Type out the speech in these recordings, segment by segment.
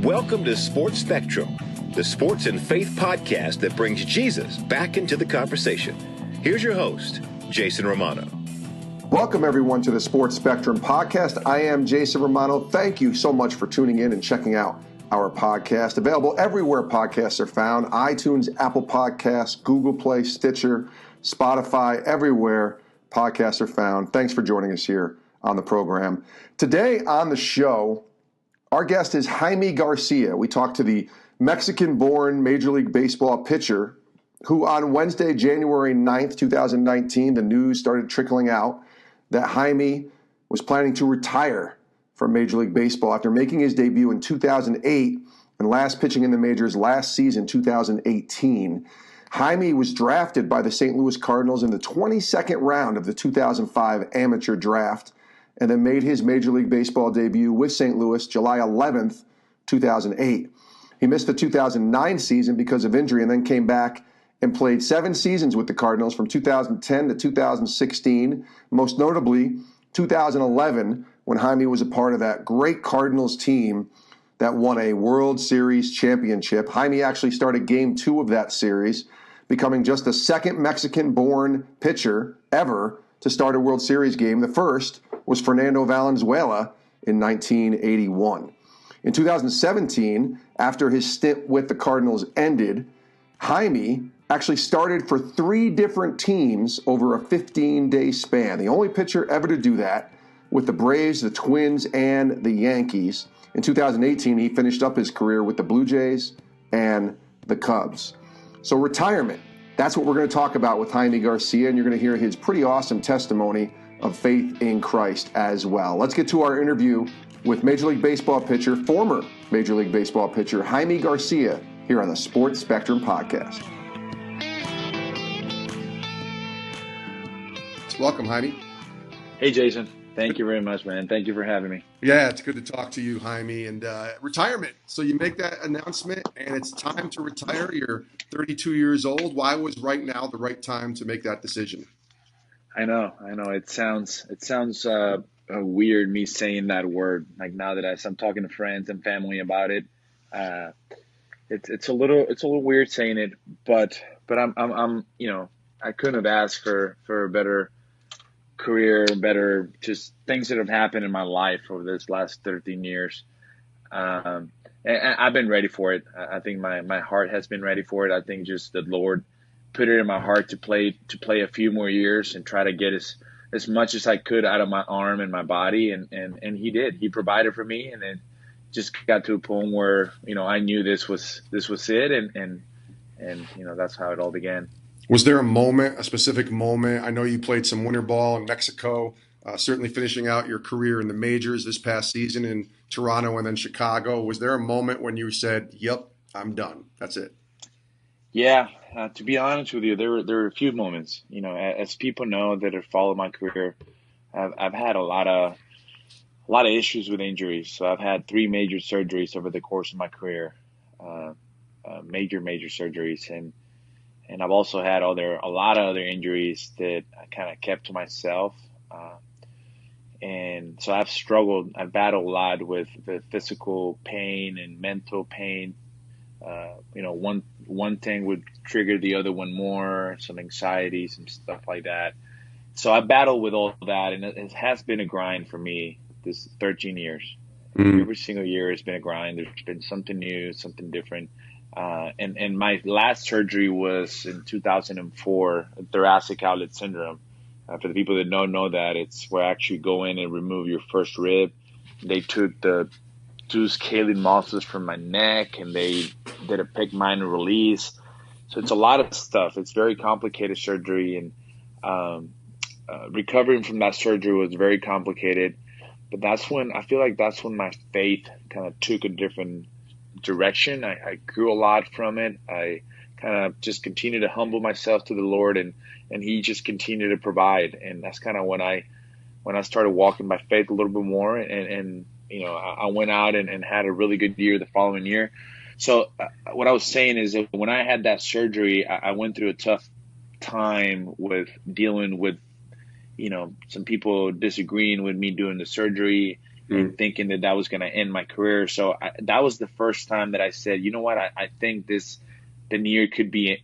Welcome to Sports Spectrum, the sports and faith podcast that brings Jesus back into the conversation. Here's your host, Jason Romano. Welcome, everyone, to the Sports Spectrum podcast. I am Jason Romano. Thank you so much for tuning in and checking out our podcast. Available everywhere podcasts are found: iTunes, Apple Podcasts, Google Play, Stitcher, Spotify, everywhere podcasts are found. Thanks for joining us here on the program. Today on the show, our guest is Jaime García. We talked to the Mexican-born Major League Baseball pitcher who on Wednesday, January 9th, 2019, the news started trickling out that Jaime was planning to retire from Major League Baseball after making his debut in 2008 and last pitching in the majors last season, 2018. Jaime was drafted by the St. Louis Cardinals in the 22nd round of the 2005 Amateur Draft and then made his Major League Baseball debut with St. Louis July 11th, 2008. He missed the 2009 season because of injury and then came back and played 7 seasons with the Cardinals from 2010 to 2016, most notably 2011, when Jaime was a part of that great Cardinals team that won a World Series championship. Jaime actually started Game 2 of that series, becoming just the second Mexican-born pitcher ever to start a World Series game. The first was Fernando Valenzuela in 1981. In 2017, after his stint with the Cardinals ended, Jaime actually started for 3 different teams over a 15-day span. The only pitcher ever to do that, with the Braves, the Twins, and the Yankees. In 2018, he finished up his career with the Blue Jays and the Cubs. So retirement, that's what we're going to talk about with Jaime García, and you're going to hear his pretty awesome testimony of faith in Christ as well. Let's get to our interview with Major League Baseball pitcher, former Major League Baseball pitcher, Jaime García, here on the Sports Spectrum podcast. Welcome, Jaime. Hey, Jason. Thank you very much, man. Thank you for having me. Yeah, it's good to talk to you, Jaime. And retirement. So you make that announcement, and it's time to retire. You're 32 years old. Why was right now the right time to make that decision? I know. It sounds weird me saying that word. Like now that I'm talking to friends and family about it, it's a little weird saying it. But I'm I couldn't have asked for a better career, better just things that have happened in my life over this last 13 years. And I've been ready for it. I think my heart has been ready for it. I think just the Lord put it in my heart to play a few more years and try to get as much as I could out of my arm and my body. And he did. He provided for me, and it just got to a point where, I knew this was it. And that's how it all began. Was there a specific moment? I know you played some winter ball in Mexico, certainly finishing out your career in the majors this past season in Toronto and then Chicago. Was there a moment when you said, yep, I'm done, that's it? Yeah, to be honest with you, there were a few moments. As people know that have followed my career, I've had a lot of issues with injuries. So I've had 3 major surgeries over the course of my career, major surgeries, and I've also had a lot of other injuries that I kind of kept to myself. And so I've battled a lot with the physical pain and mental pain. One thing would trigger the other one more, some anxiety, some stuff like that. So I battled with all that, and it has been a grind for me this 13 years. Mm-hmm. Every single year has been a grind. There's been something new, something different. And my last surgery was in 2004, thoracic outlet syndrome. For the people that don't know that, it's where I actually go in and remove your first rib. They took the 2 scalene muscles from my neck, and they did a PICC minor release. So it's a lot of stuff. It's very complicated surgery, and recovering from that surgery was very complicated. But that's when my faith kind of took a different direction. I grew a lot from it. I kind of just continued to humble myself to the Lord, and he just continued to provide. And that's kind of when I started walking by faith a little bit more, and I went out and had a really good year the following year. So what I was saying is that when I had that surgery, I went through a tough time with dealing with, some people disagreeing with me doing the surgery. and thinking that was going to end my career. So that was the first time that I said, you know what, I think the near could be,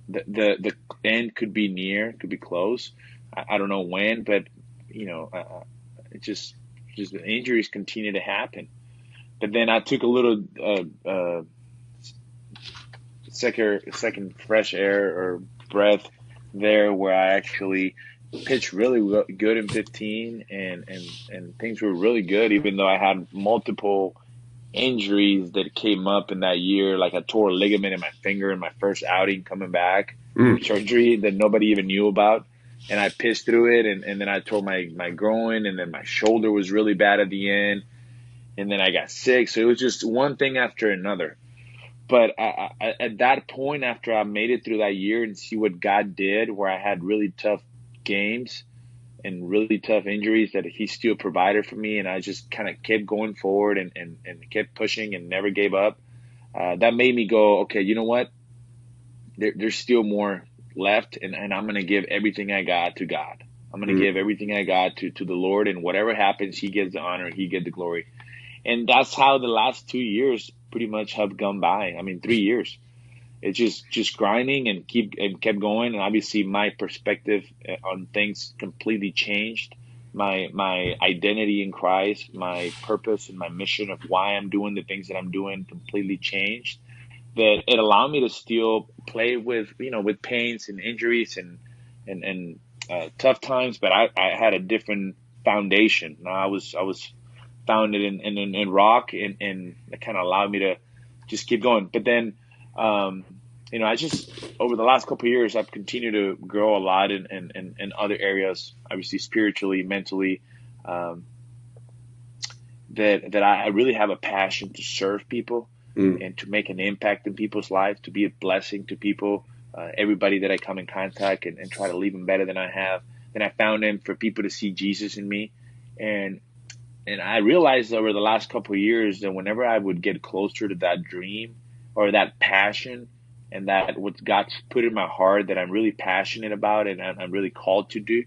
the end could be near, could be close. I don't know when, but it just the injuries continue to happen. But then I took a little second fresh air or breath there, where I actually pitched really good in 15, and things were really good, even though I had multiple injuries that came up in that year. Like I tore a ligament in my finger in my first outing coming back from surgery that nobody even knew about. And I pitched through it, and then I tore my groin, and then my shoulder was really bad at the end, and then I got sick. So it was just one thing after another. But I, at that point, after I made it through that year and see what God did, where I had really tough games and really tough injuries, that he still provided for me, and I just kind of kept going forward and kept pushing and never gave up. That made me go, okay, you know what? There's still more left, and I'm going to give everything I got to God. I'm going to give everything I got to the Lord, and whatever happens, he gets the honor, he gets the glory. And that's how the last 2 years pretty much have gone by. I mean, 3 years. It's just grinding and kept going. And obviously my perspective on things completely changed. My identity in Christ, my purpose and my mission of why I'm doing the things that I'm doing completely changed. That it allowed me to still play with pains and injuries and tough times, but I had a different foundation. Now I was founded in rock, and it kind of allowed me to just keep going. But then, I just, over the last couple of years, I've continued to grow a lot in other areas, obviously spiritually, mentally, that I really have a passion to serve people and to make an impact in people's lives, to be a blessing to people, everybody that I come in contact, and try to leave them better than I found them, for people to see Jesus in me. And I realized over the last couple of years that whenever I would get closer to that dream or that passion, and that what God's put in my heart that I'm really passionate about and I'm really called to do,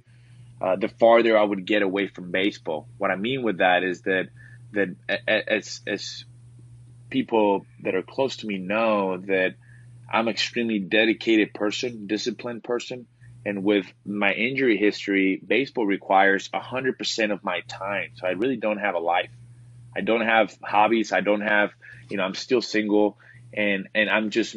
the farther I would get away from baseball. What I mean with that is that as people that are close to me know, that I'm an extremely dedicated person, disciplined person. And with my injury history, baseball requires 100% of my time. So I really don't have a life. I don't have hobbies. I don't have, I'm still single, and I'm just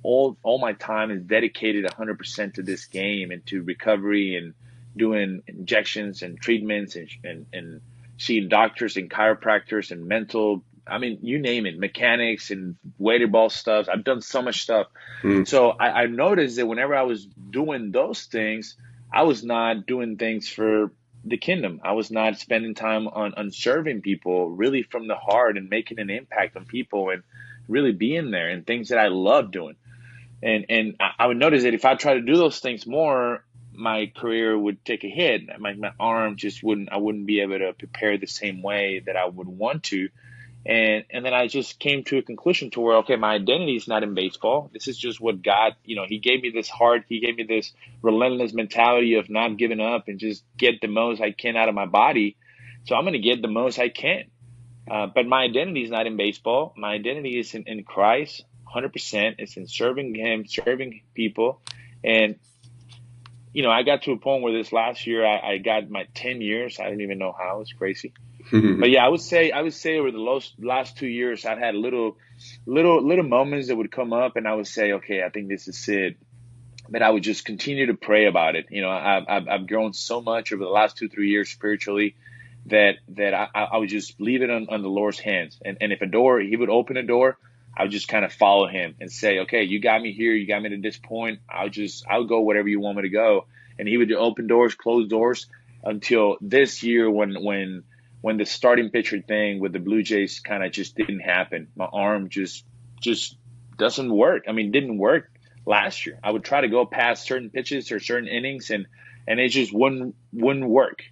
all my time is dedicated 100% to this game and to recovery and doing injections and treatments and seeing doctors and chiropractors and mental, I mean, you name it, mechanics and weighted ball stuff. I've done so much stuff. So I noticed that whenever I was doing those things, I was not doing things for the kingdom. I was not spending time on serving people really from the heart and making an impact on people and really being there and things that I love doing. And I would notice that if I try to do those things more, my career would take a hit. My arm just I wouldn't be able to prepare the same way that I would want to. And then I just came to a conclusion to where, okay, my identity is not in baseball. This is just what God, he gave me this heart. He gave me this relentless mentality of not giving up and just get the most I can out of my body. So I'm going to get the most I can. But my identity is not in baseball. My identity is in Christ, 100%. It's in serving him, serving people. And, I got to a point where this last year I got my 10 years. I didn't even know how. It's crazy. But yeah, I would say over the last 2 years, I've had little moments that would come up, and I would say, okay, I think this is it. But I would just continue to pray about it. I've grown so much over the last 2-3 years spiritually that I would just leave it on the Lord's hands. And if he would open a door, I would just kind of follow him and say, okay, you got me here, you got me to this point. I'll go wherever you want me to go. And he would open doors, close doors until this year when the starting pitcher thing with the Blue Jays kind of just didn't happen. My arm just doesn't work. I mean, didn't work last year. I would try to go past certain pitches or certain innings, and it just wouldn't work.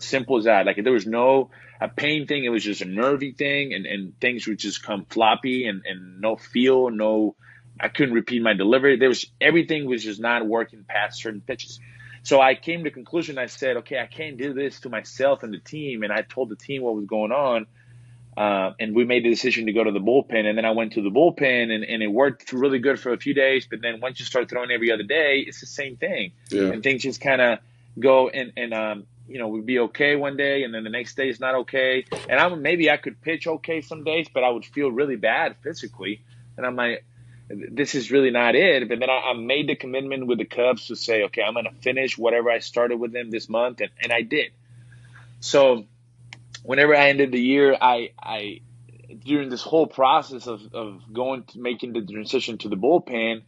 Simple as that. Like, there was no a pain thing. It was just a nervy thing, and things would just come floppy and no feel, I couldn't repeat my delivery. Everything was just not working past certain pitches. So I came to the conclusion. I said, okay, I can't do this to myself and the team. And I told the team what was going on. And we made the decision to go to the bullpen. And then I went to the bullpen, and it worked really good for a few days. But then once you start throwing every other day, it's the same thing. Yeah. And things just kind of go and we'd be okay one day, and then the next day is not okay. And maybe I could pitch okay some days, but I would feel really bad physically. And I'm like, this is really not it. But then I made the commitment with the Cubs to say, okay, I'm going to finish whatever I started with them this month. And I did. So whenever I ended the year, I during this whole process of making the transition to the bullpen,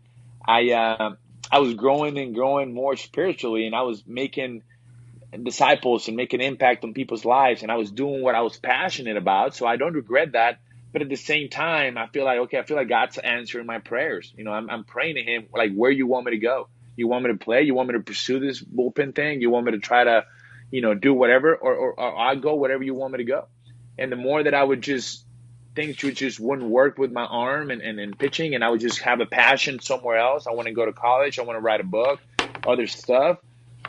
I was growing and growing more spiritually, and I was making disciples and making impact on people's lives, and I was doing what I was passionate about. So I don't regret that. But at the same time, I feel like God's answering my prayers. I'm praying to Him, like, where you want me to go? You want me to play? You want me to pursue this bullpen thing? You want me to try to, do whatever, or I'll go whatever you want me to go. And the more that I would things just wouldn't work with my arm and pitching, and I would just have a passion somewhere else. I want to go to college. I want to write a book, other stuff.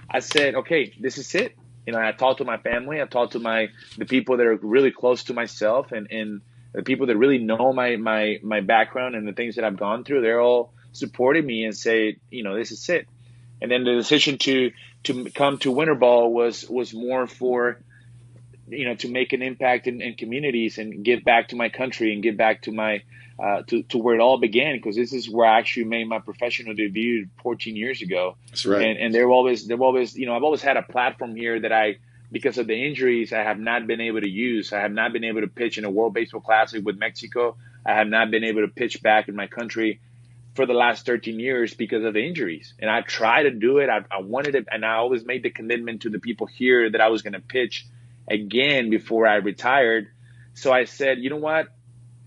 I said, okay, this is it. I talked to my family. I talked to the people that are really close to myself, and the people that really know my background and the things that I've gone through. They're all supported me and say, this is it. And then the decision to come to Winter Ball was more for, to make an impact in communities and give back to my country and give back to my to where it all began, because this is where I actually made my professional debut 14 years ago. That's right. And they've always, I've always had a platform here that because of the injuries, I have not been able to use. I have not been able to pitch in a World Baseball Classic with Mexico. I have not been able to pitch back in my country for the last 13 years because of the injuries. And I tried to do it. I wanted it. And I always made the commitment to the people here that I was going to pitch again before I retired. So I said, you know what?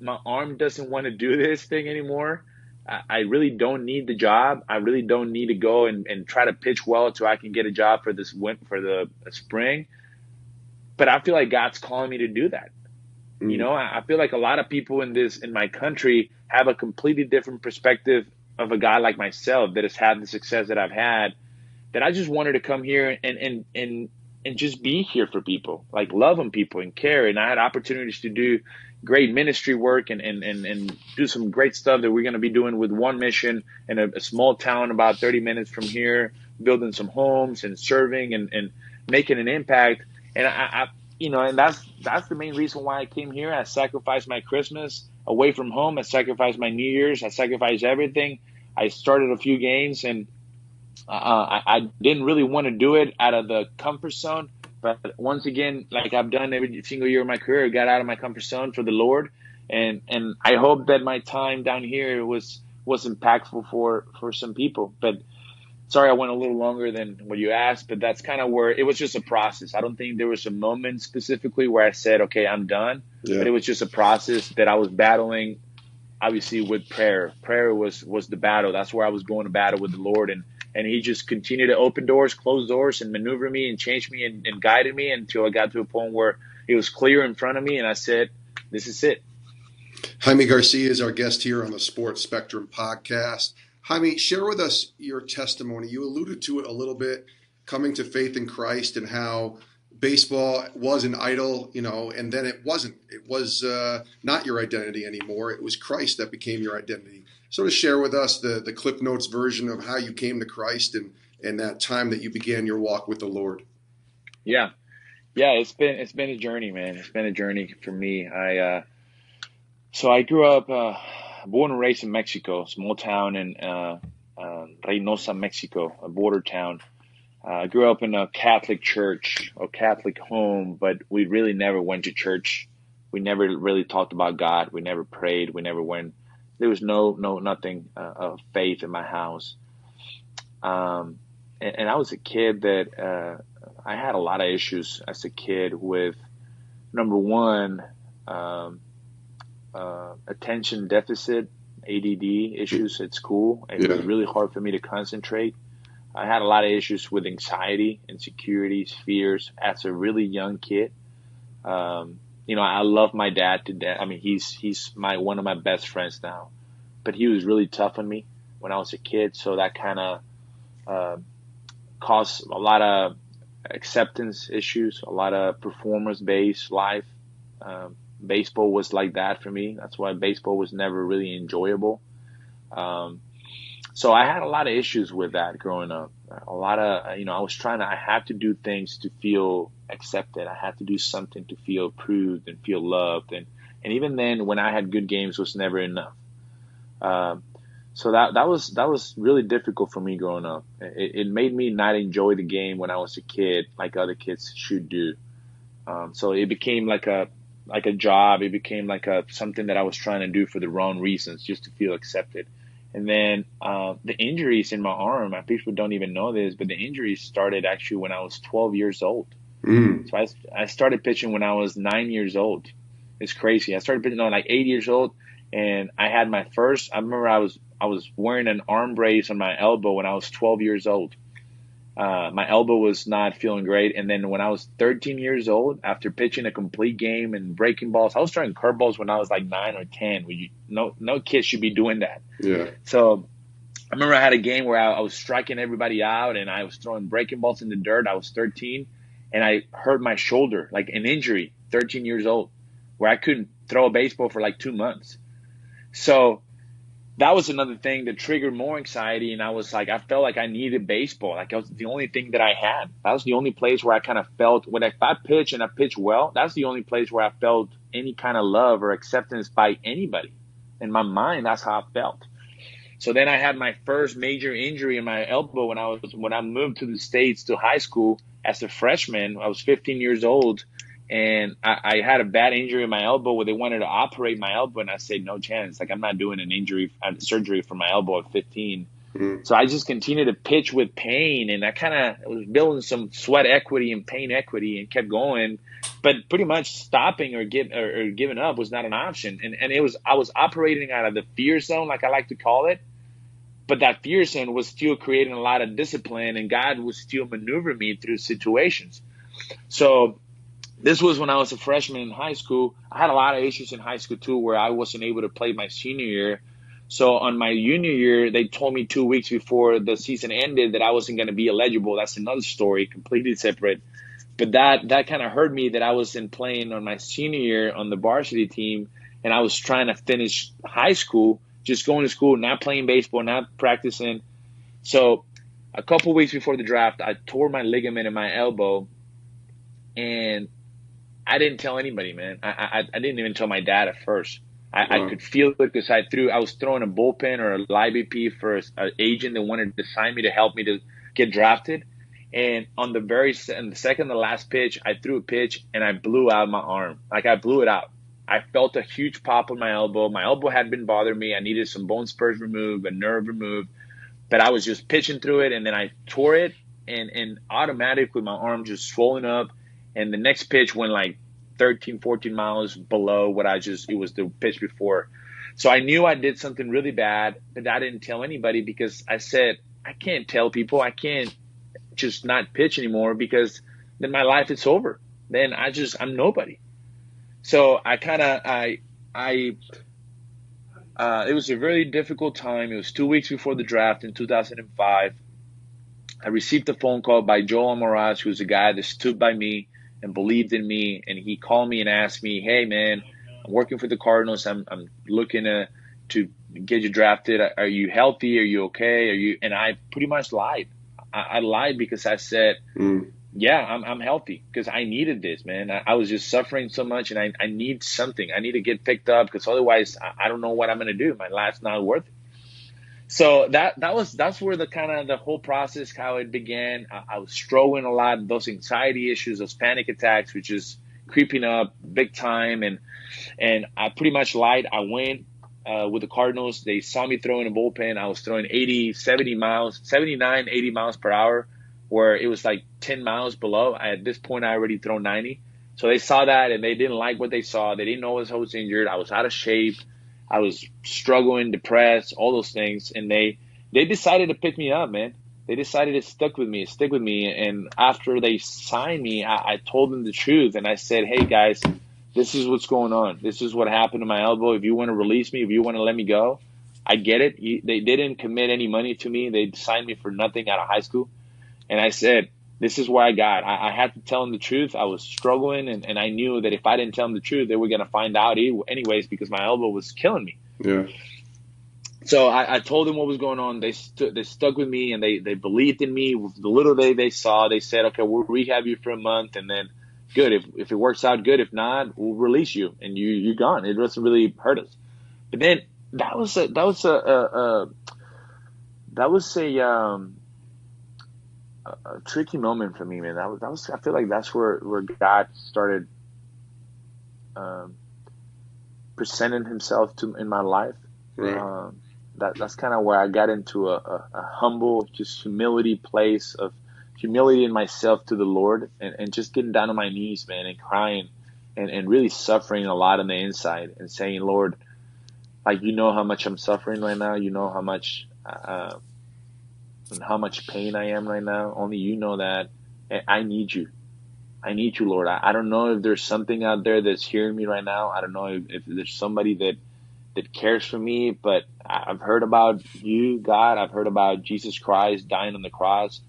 My arm doesn't want to do this thing anymore. I really don't need the job. I really don't need to go and try to pitch well so I can get a job for the spring. But I feel like God's calling me to do that. I feel like a lot of people in my country have a completely different perspective of a guy like myself that has had the success that I've had, that I just wanted to come here and just be here for people, like love on people and care. And I had opportunities to do great ministry work and do some great stuff that we're going to be doing with One Mission in a small town about 30 minutes from here, building some homes and serving and making an impact. And and that's the main reason why I came here. I sacrificed my Christmas away from home. I sacrificed my New Year's. I sacrificed everything. I started a few games, and I didn't really want to do it out of the comfort zone. But once again, like I've done every single year of my career, I got out of my comfort zone for the Lord. And I hope that my time down here was impactful for some people. But sorry, I went a little longer than what you asked, but that's kind of where it was just a process. I don't think there was a moment specifically where I said, okay, I'm done. Yeah. But it was just a process that I was battling, obviously, with prayer. Prayer was the battle. That's where I was going to battle with the Lord. And He just continued to open doors, close doors, and maneuver me and change me and guided me until I got to a point where it was clear in front of me. And I said, this is it. Jaime García is our guest here on the Sports Spectrum podcast. Jaime, share with us your testimony. You alluded to it a little bit, coming to faith in Christ and how baseball was an idol, and then it wasn't. It was not your identity anymore. It was Christ that became your identity. Sort of share with us the Cliff Notes version of how you came to Christ and that time that you began your walk with the Lord. Yeah, it's been a journey, man. It's been a journey for me. So I grew up, born and raised in Mexico, small town in Reynosa, Mexico, a border town. I grew up in a Catholic church or Catholic home, but we really never went to church. We never really talked about God. We never prayed. We never went. There was nothing of faith in my house. And I was a kid that I had a lot of issues as a kid with, number one, attention deficit, ADD issues at school. It was really hard for me to concentrate. I had a lot of issues with anxiety, insecurities, fears as a really young kid. I love my dad to death. I mean, he's one of my best friends now, but he was really tough on me when I was a kid. So that kind of caused a lot of acceptance issues, a lot of performance-based life. Baseball was like that for me. That's why baseball was never really enjoyable. So I had a lot of issues with that growing up. A lot of, I had to do things to feel accepted. I had to do something to feel approved and feel loved. And even then, when I had good games, was never enough. So that was really difficult for me growing up. It made me not enjoy the game when I was a kid, like other kids should do. So it became like a job. It became like something that I was trying to do for the wrong reasons, just to feel accepted. And then the injuries in my arm, people don't even know this, but the injuries started actually when I was 12 years old. So I started pitching when I was 9 years old. It's crazy. I started pitching when I was like 8 years old, and I had my first. I remember I was wearing an arm brace on my elbow when I was 12 years old. My elbow was not feeling great, and then when I was 13 years old, after pitching a complete game and breaking balls, I was throwing curveballs when I was like 9 or 10. No kid should be doing that. Yeah. So I remember I had a game where I was striking everybody out, and I was throwing breaking balls in the dirt. I was 13, and I hurt my shoulder, like an injury, 13 years old, where I couldn't throw a baseball for like 2 months. So that was another thing that triggered more anxiety, and I felt like I needed baseball. Like, it was the only thing that I had. That was the only place where I kind of felt, if I pitch and I pitch well, that's the only place where I felt any kind of love or acceptance by anybody. In my mind, that's how I felt. So then I had my first major injury in my elbow when I moved to the States to high school as a freshman. I was 15 years old, and I had a bad injury in my elbow where they wanted to operate my elbow, and I said, no chance. Like, I'm not doing surgery for my elbow at 15. So I just continued to pitch with pain, and I kind of was building some sweat equity and pain equity and kept going. But pretty much stopping or giving up was not an option. And I was operating out of the fear zone, like I like to call it. But that fear zone was still creating a lot of discipline, and God was still maneuvering me through situations. So this was when I was a freshman in high school. I had a lot of issues in high school too, where I wasn't able to play my senior year. So on my junior year, they told me 2 weeks before the season ended that I wasn't going to be eligible. That's another story, completely separate. But that kind of hurt me that I wasn't playing on my senior year on the varsity team, and I was trying to finish high school, just going to school, not playing baseball, not practicing. So a couple weeks before the draft, I tore my ligament in my elbow, and I didn't tell anybody, man. I didn't even tell my dad at first. I could feel it because I was throwing a bullpen or a live BP for an agent that wanted to sign me to help me to get drafted. And on the second to last pitch, I threw a pitch and I blew out my arm. Like, I blew it out. I felt a huge pop on my elbow. My elbow had been bothering me. I needed some bone spurs removed, a nerve removed. But I was just pitching through it, and then I tore it, and automatically my arm just swollen up. And the next pitch went like 13, 14 miles below what it was the pitch before. So I knew I did something really bad, but I didn't tell anybody because I said, I can't tell people. I can't just not pitch anymore, because then my life is over. Then I'm nobody. So it was a really difficult time. It was 2 weeks before the draft in 2005. I received a phone call by Joel Amoraz, who's a guy that stood by me and believed in me. And he called me and asked me, hey, man, I'm working for the Cardinals. I'm looking to get you drafted. Are you healthy? Are you okay? And I pretty much lied. I lied because I said, yeah, I'm healthy, because I needed this, man. I was just suffering so much, and I need something. I need to get picked up, because otherwise I don't know what I'm going to do. My life's not worth it. So that's where the whole process, how it began. I was struggling a lot, those anxiety issues, those panic attacks, which is creeping up big time. And I pretty much lied. I went with the Cardinals. They saw me throwing a bullpen. I was throwing 79, 80 miles per hour, where it was like 10 miles below. At this point, I already thrown 90. So they saw that, and they didn't like what they saw. They didn't know I was injured. I was out of shape. I was struggling, depressed, all those things. And they decided to pick me up, man. They decided to stick with me. And after they signed me, I told them the truth. And I said, hey, guys, this is what's going on. This is what happened to my elbow. If you want to release me, if you want to let me go, I get it. They didn't commit any money to me. They signed me for nothing out of high school. And I said, this is where I got. I had to tell them the truth. I was struggling, and I knew that if I didn't tell them the truth, they were going to find out anyways, because my elbow was killing me. Yeah. So I told them what was going on. They stuck with me, and they believed in me. The little they saw, they said, okay, we'll rehab you for a month, and then good. If it works out, good. If not, we'll release you, and you're gone. It doesn't really hurt us. But then that was a tricky moment for me, man. That was I feel like that's where God started presenting himself in my life. Right. That's kind of where I got into a humble, just humility place of humility in myself to the Lord, and just getting down on my knees, man, and crying and really suffering a lot on the inside, and saying, Lord, like, you know how much I'm suffering right now. You know how much pain I am right now. Only you know that. And I need you. I need you, Lord. I don't know if there's something out there that's hearing me right now. I don't know if there's somebody that cares for me, but I've heard about you, God. I've heard about Jesus Christ dying on the cross.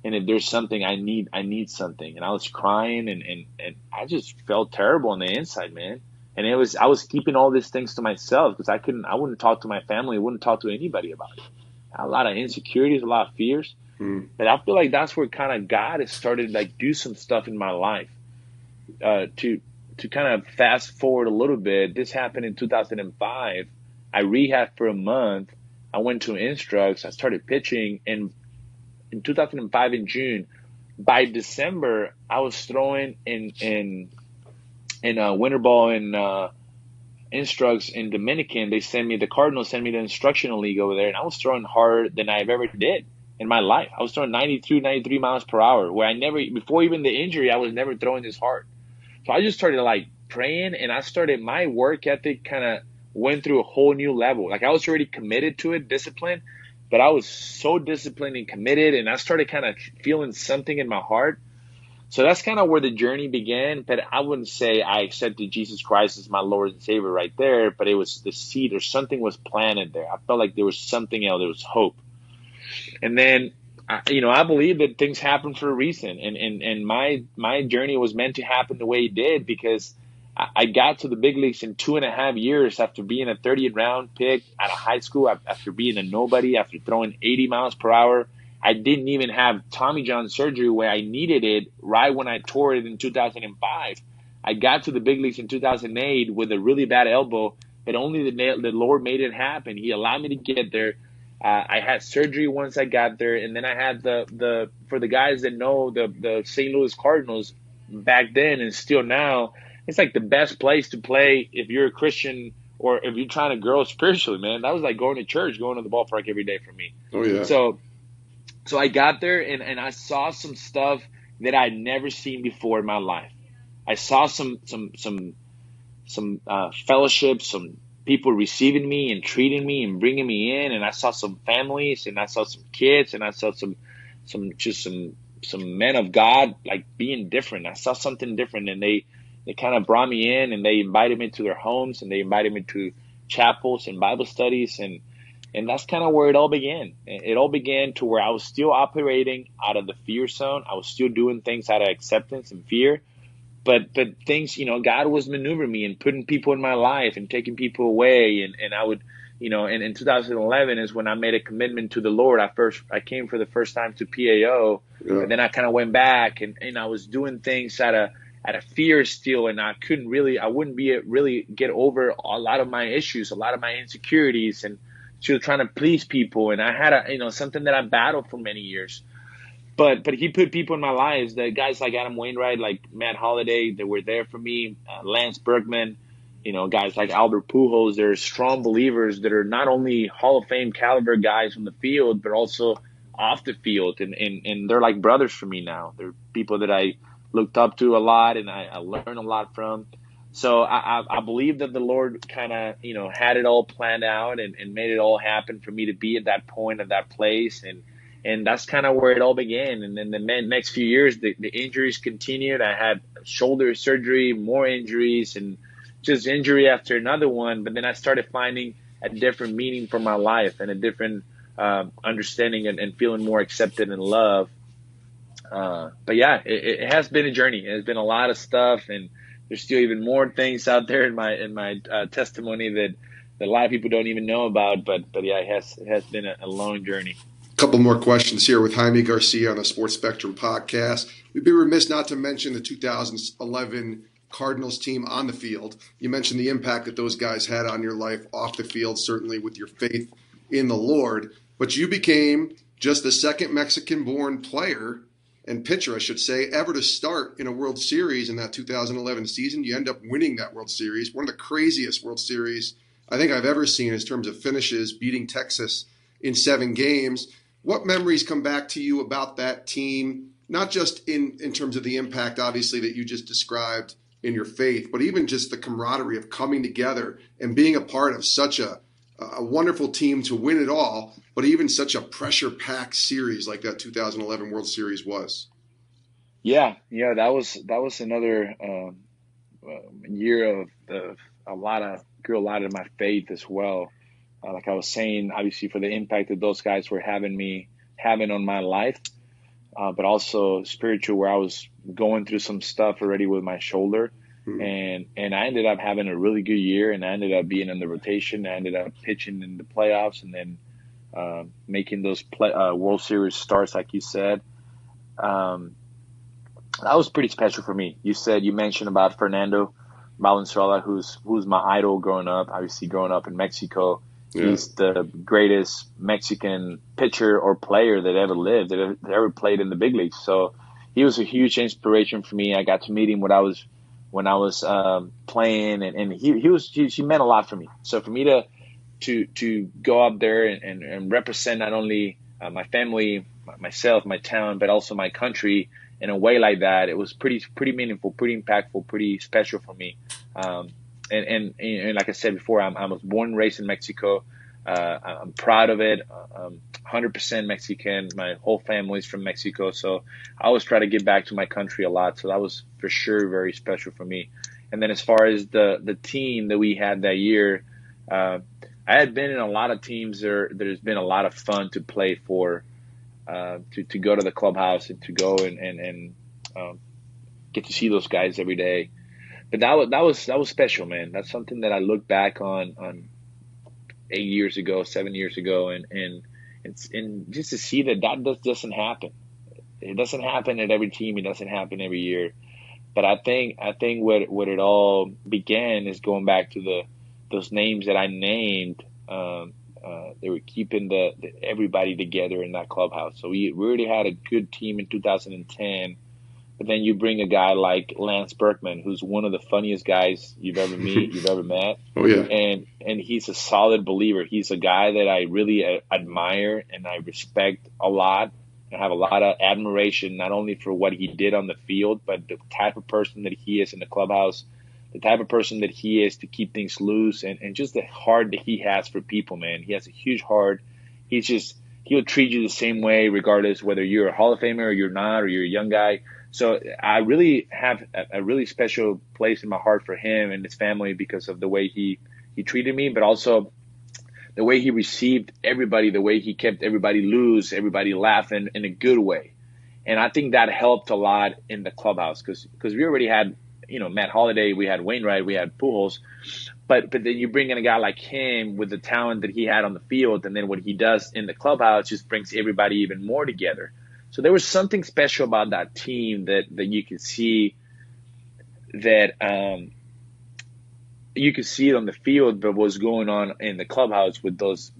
And if there's something I need something. And I was crying, and I just felt terrible on the inside, man. And I was keeping all these things to myself, because I wouldn't talk to my family. I wouldn't talk to anybody about it. A lot of insecurities, a lot of fears. But I feel like that's where kind of God has started like do some stuff in my life. To kind of fast forward a little bit, this happened in 2005. I rehabbed for a month. I went to Instructs. I started pitching, and in 2005 in June, by December, I was throwing in winter ball in Instructs in Dominican. The Cardinals sent me the instructional league over there, and I was throwing harder than I've ever did in my life. I was throwing 92, 93 miles per hour, where before even the injury, I was never throwing this hard. So I just started like praying, and I started my work ethic kind of went through a whole new level. Like I was already committed to it, disciplined, but I was so disciplined and committed, and I started kind of feeling something in my heart. So that's kind of where the journey began. But I wouldn't say I accepted Jesus Christ as my Lord and Savior right there, but it was the seed, or something was planted there. I felt like there was something else. There was hope. And then, I believe that things happen for a reason. And my journey was meant to happen the way it did, because I got to the big leagues in 2.5 years after being a 30th round pick out of high school, after being a nobody, after throwing 80 miles per hour. I didn't even have Tommy John surgery where I needed it right when I tore it in 2005. I got to the big leagues in 2008 with a really bad elbow, but only the Lord made it happen. He allowed me to get there. I had surgery once I got there, and then I had for the guys that know the St. Louis Cardinals back then and still now, it's like the best place to play if you're a Christian or if you're trying to grow spiritually, man. That was like going to church, going to the ballpark every day for me. Oh yeah. So I got there, and I saw some stuff that I'd never seen before in my life. I saw some fellowship, some people receiving me and treating me and bringing me in, and I saw some families, and I saw some kids, and I saw some men of God like being different. I saw something different, and they kind of brought me in, and they invited me to their homes, and they invited me to chapels and Bible studies, and that's kind of where it all began. It all began to where I was still operating out of the fear zone. I was still doing things out of acceptance and fear. But things, God was maneuvering me and putting people in my life and taking people away. And I would, and in 2011 is when I made a commitment to the Lord. I came for the first time to PAO, and then I kind of went back, and I was doing things out of fear still. And I wouldn't really get over a lot of my issues, a lot of my insecurities, and still trying to please people. And I had something that I battled for many years. But he put people in my lives, the guys like Adam Wainwright, like Matt Holliday, that were there for me, Lance Berkman, guys like Albert Pujols. They're strong believers that are not only Hall of Fame caliber guys on the field, but also off the field. And they're like brothers for me now. They're people that I looked up to a lot, and I learned a lot from. So I believe that the Lord kind of, had it all planned out and made it all happen for me to be at that point, at that place. And that's kind of where it all began. And then the next few years, the injuries continued. I had shoulder surgery, more injuries, and just injury after another one. But then I started finding a different meaning for my life and a different understanding and feeling more accepted and loved. But yeah, it has been a journey. There's been a lot of stuff, and there's still even more things out there in my testimony that a lot of people don't even know about. But yeah, it has been a long journey. Couple more questions here with Jaime Garcia on the Sports Spectrum podcast. We'd be remiss not to mention the 2011 Cardinals team on the field. You mentioned the impact that those guys had on your life off the field, certainly with your faith in the Lord. But you became just the second Mexican-born player and pitcher, I should say, ever to start in a World Series in that 2011 season. You end up winning that World Series, one of the craziest World Series I think I've ever seen in terms of finishes, beating Texas in 7 games. What memories come back to you about that team, not just in terms of the impact, obviously, that you just described in your faith, but even just the camaraderie of coming together and being a part of such a wonderful team to win it all, but even such a pressure-packed series like that 2011 World Series was? Yeah, that was another year of grew a lot of my faith as well. Like I was saying, obviously for the impact that those guys were having on my life, but also spiritual, where I was going through some stuff already with my shoulder. And I ended up having a really good year, and I ended up being in the rotation. I ended up pitching in the playoffs, and then making those World Series starts, like you said. That was pretty special for me. You mentioned about Fernando Valenzuela, who's my idol growing up. Obviously, growing up in Mexico. Yeah. He's the greatest Mexican pitcher or player that ever lived, that ever played in the big leagues. So he was a huge inspiration for me. I got to meet him when I was playing, and he meant a lot for me. So for me to go up there and represent not only my family, myself, my town, but also my country in a way like that, it was pretty meaningful, pretty impactful, pretty special for me. And like I said before, I was born and raised in Mexico. I'm proud of it. 100% Mexican. My whole family's from Mexico. So I always try to give back to my country a lot. So that was for sure very special for me. And then as far as the team that we had that year, I had been in a lot of teams there's been a lot of fun to play for, to go to the clubhouse and to go and get to see those guys every day. But that was special, man. That's something that I look back on 7 years ago, and just to see that doesn't happen. It doesn't happen at every team. It doesn't happen every year. But I think what it all began is going back to those names that I named. They were keeping everybody together in that clubhouse. So we already had a good team in 2010. But then you bring a guy like Lance Berkman, who's one of the funniest guys you've ever met. Oh yeah. And he's a solid believer. He's a guy that I really admire and I respect a lot. I have a lot of admiration, not only for what he did on the field, but the type of person that he is in the clubhouse, the type of person that he is to keep things loose, and just the heart that he has for people, man. He has a huge heart. He'll treat you the same way, regardless whether you're a Hall of Famer or you're not, or you're a young guy. So I really have a really special place in my heart for him and his family because of the way he treated me, but also the way he received everybody, the way he kept everybody loose, everybody laughing in a good way. And I think that helped a lot in the clubhouse because we already had, Matt Holliday, we had Wainwright, we had Pujols, but then you bring in a guy like him with the talent that he had on the field, and then what he does in the clubhouse just brings everybody even more together. So there was something special about that team that you could see that you could see it on the field, but what was going on in the clubhouse with those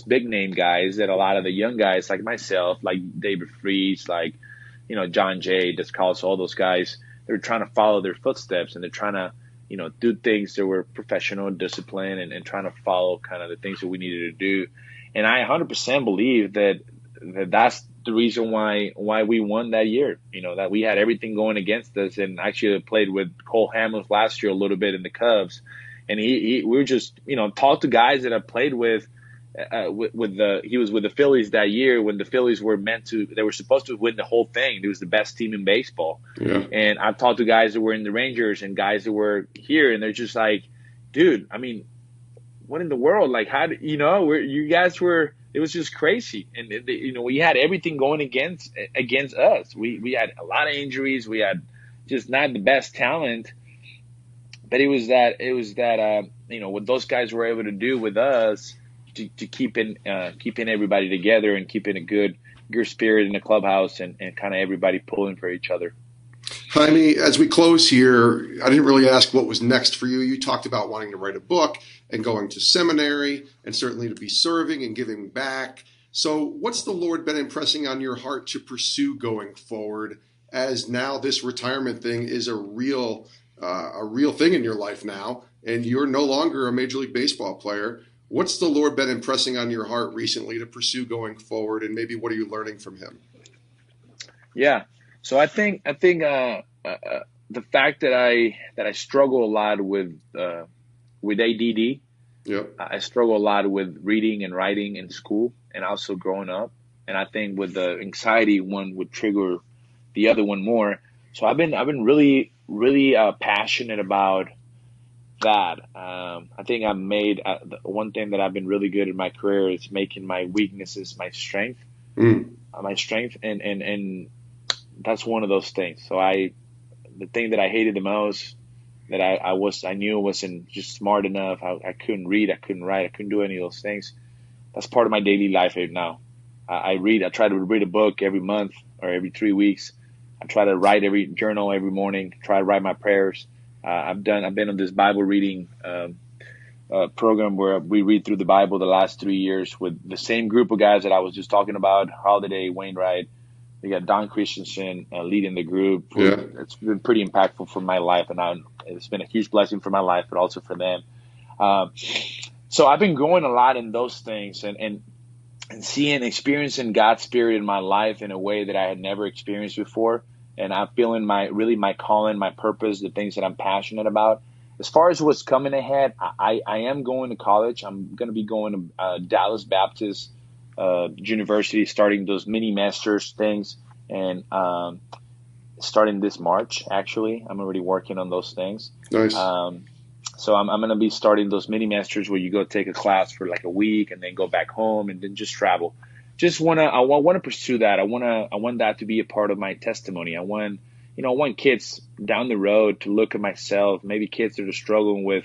big name guys that a lot of the young guys like myself, like David Freese, like John Jay, Descalso, all those guys, they're trying to follow their footsteps and they're trying to do things that were professional, disciplined, and trying to follow kind of the things that we needed to do. And I 100% believe that's the reason why we won that year. That we had everything going against us, and actually played with Cole Hamels last year a little bit in the Cubs, and we were just talked to guys that I played with. He was with the Phillies that year when the Phillies they were supposed to win the whole thing. It was the best team in baseball. Yeah. And I've talked to guys that were in the Rangers and guys that were here, and they're just like, dude, I mean, what in the world? Like, how you guys were it was just crazy. And we had everything going against us. We had a lot of injuries. We had just not the best talent. But it was that what those guys were able to do with us to keeping everybody together and keeping a good spirit in the clubhouse and kind of everybody pulling for each other. Jaime, as we close here, I didn't really ask what was next for you. You talked about wanting to write a book and going to seminary and certainly to be serving and giving back. So what's the Lord been impressing on your heart to pursue going forward, as now this retirement thing is a real thing in your life now, and you're no longer a Major League Baseball player? What's the Lord been impressing on your heart recently to pursue going forward, and maybe what are you learning from him? Yeah. So I think the fact that I struggle a lot with ADD. Yep. I struggle a lot with reading and writing in school and also growing up. And I think with the anxiety, one would trigger the other one more. So I've been really, really passionate about that. I think I've made one thing that I've been really good in my career is making my weaknesses my strength. My strength, and that's one of those things. So the thing that I hated the most, that I knew I wasn't just smart enough. I couldn't read, I couldn't write, I couldn't do any of those things. That's part of my daily life right now. I try to read a book every month or every 3 weeks. I try to write every journal every morning, try to write my prayers. I've been on this Bible reading program where we read through the Bible the last 3 years with the same group of guys that I was just talking about, Holiday, Wainwright. We got Don Christensen leading the group. Yeah. It's been pretty impactful for my life, and it's been a huge blessing for my life, but also for them. So I've been growing a lot in those things and experiencing God's Spirit in my life in a way that I had never experienced before. And I'm feeling my calling, my purpose, the things that I'm passionate about. As far as what's coming ahead, I am going to college. I'm going to be going to Dallas Baptist University, starting those mini masters things, and starting this March. Actually, I'm already working on those things. Nice. So I'm going to be starting those mini masters where you go take a class for like a week and then go back home and then just travel. I want to pursue that. I want that to be a part of my testimony. I want kids down the road to look at myself, maybe kids that are struggling with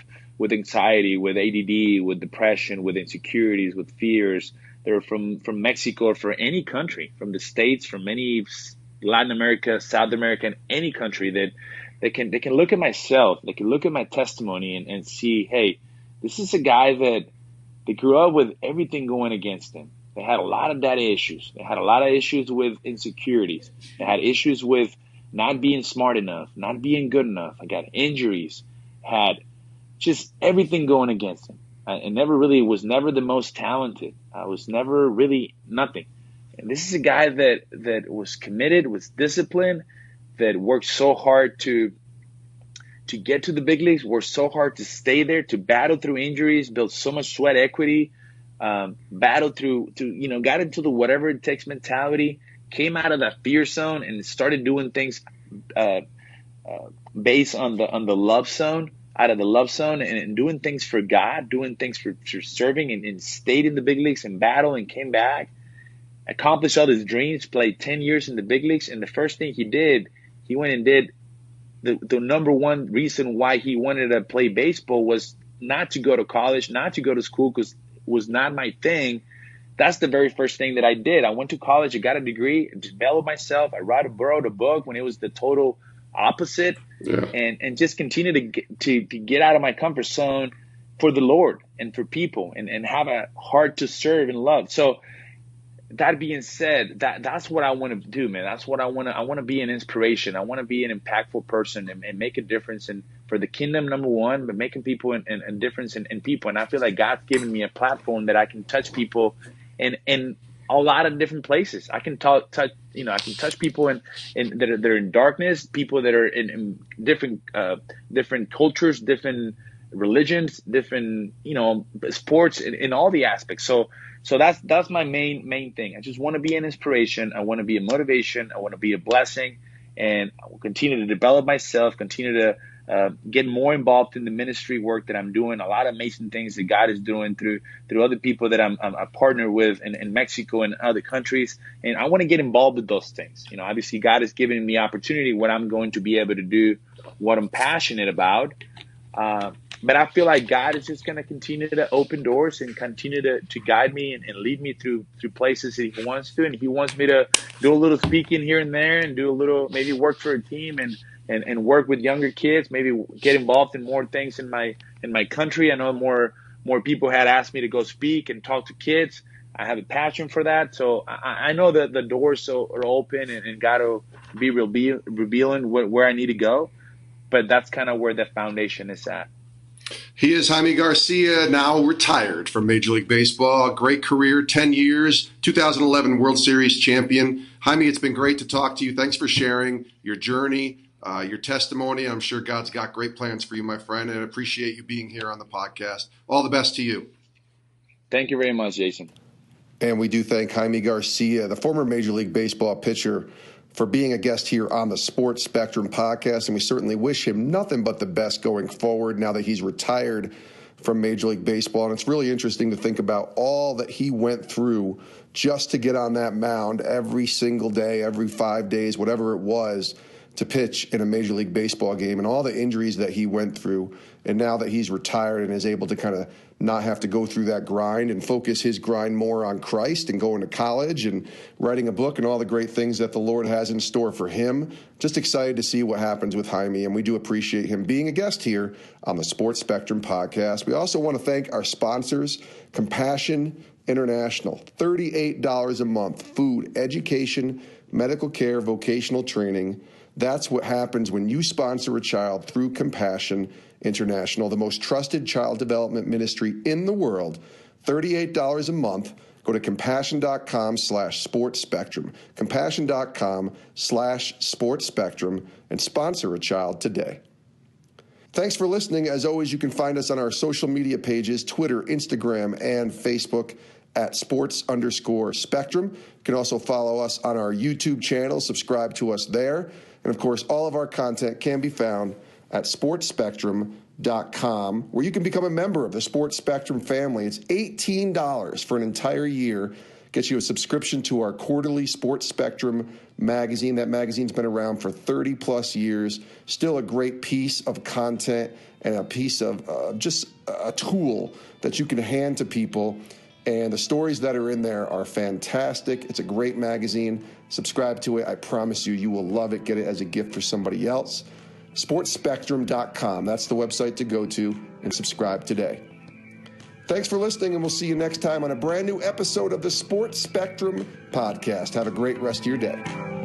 anxiety, with ADD, with depression, with insecurities, with fears. They're from Mexico or from any country, from the States, from any Latin America, South America, and any country, that they can look at myself, they can look at my testimony and see, hey, this is a guy that grew up with everything going against him. They had a lot of data issues. They had a lot of issues with insecurities. They had issues with not being smart enough, not being good enough. I got injuries, had just everything going against him. I was never the most talented. I was never really nothing. And this is a guy that was committed, was disciplined, that worked so hard to get to the big leagues, worked so hard to stay there, to battle through injuries, build so much sweat equity, battled through got into the whatever it takes mentality, came out of that fear zone and started doing things based on the love zone, out of the love zone, and doing things for God, doing things for serving, and stayed in the big leagues and battled and came back, accomplished all his dreams, played 10 years in the big leagues. And the first thing he did, he went and did the number one reason why he wanted to play baseball was not to go to college, not to go to school, because it was not my thing. That's the very first thing that I did. I went to college, I got a degree, developed myself. I wrote a book when it was the total opposite, and just continue to get out of my comfort zone for the Lord and for people, and have a heart to serve and love. So that being said, that's what I want to do, man. That's what I want to be an inspiration. I want to be an impactful person and make a difference for the kingdom, number one, but making people a difference in people. And I feel like God's given me a platform that I can touch people in a lot of different places. I can touch people that are in darkness, people that are in different cultures, different religions, different sports, in all the aspects. So that's my main thing. I just want to be an inspiration. I want to be a motivation. I want to be a blessing, and I will continue to develop myself, continue to get more involved in the ministry work that I'm doing. A lot of amazing things that God is doing through other people that I'm a partner with in Mexico and other countries. And I want to get involved with those things. Obviously God has given me opportunity when I'm going to be able to do what I'm passionate about. But I feel like God is just going to continue to open doors and continue to guide me and lead me through places that He wants to. And He wants me to do a little speaking here and there and do a little, maybe work for a team and work with younger kids, maybe get involved in more things in my country. I know more people had asked me to go speak and talk to kids. I have a passion for that. So I know that the doors are open and God will be revealing where I need to go. But that's kind of where the foundation is at. He is Jaime Garcia, now retired from Major League Baseball. Great career, 10 years, 2011 World Series champion. Jaime, it's been great to talk to you. Thanks for sharing your journey, your testimony. I'm sure God's got great plans for you, my friend, and I appreciate you being here on the podcast. All the best to you. Thank you very much, Jason. And we do thank Jaime Garcia, the former Major League Baseball pitcher, for being a guest here on the Sports Spectrum podcast. And we certainly wish him nothing but the best going forward now that he's retired from Major League Baseball. And it's really interesting to think about all that he went through just to get on that mound every single day, every 5 days, whatever it was, to pitch in a Major League Baseball game, and all the injuries that he went through. And now that he's retired and is able to kind of not have to go through that grind and focus his grind more on Christ and going to college and writing a book and all the great things that the Lord has in store for him. Just excited to see what happens with Jaime, and we do appreciate him being a guest here on the Sports Spectrum podcast. We also want to thank our sponsors, Compassion International, $38 a month, food, education, medical care, vocational training. That's what happens when you sponsor a child through Compassion International, the most trusted child development ministry in the world. $38 a month. Go to compassion.com/sportsspectrum, compassion.com/sportsspectrum, and sponsor a child today. Thanks for listening. As always, you can find us on our social media pages, Twitter, Instagram, and Facebook at sports_spectrum. You can also follow us on our YouTube channel, subscribe to us there. And of course, all of our content can be found at sportsspectrum.com, where you can become a member of the Sports Spectrum family. It's $18 for an entire year. Gets you a subscription to our quarterly Sports Spectrum magazine. That magazine's been around for 30 plus years. Still a great piece of content and a piece of just a tool that you can hand to people. And the stories that are in there are fantastic. It's a great magazine. Subscribe to it. I promise you, you will love it. Get it as a gift for somebody else. sportsspectrum.com. That's the website to go to and subscribe today. Thanks for listening, and we'll see you next time on a brand new episode of the Sports Spectrum podcast. Have a great rest of your day.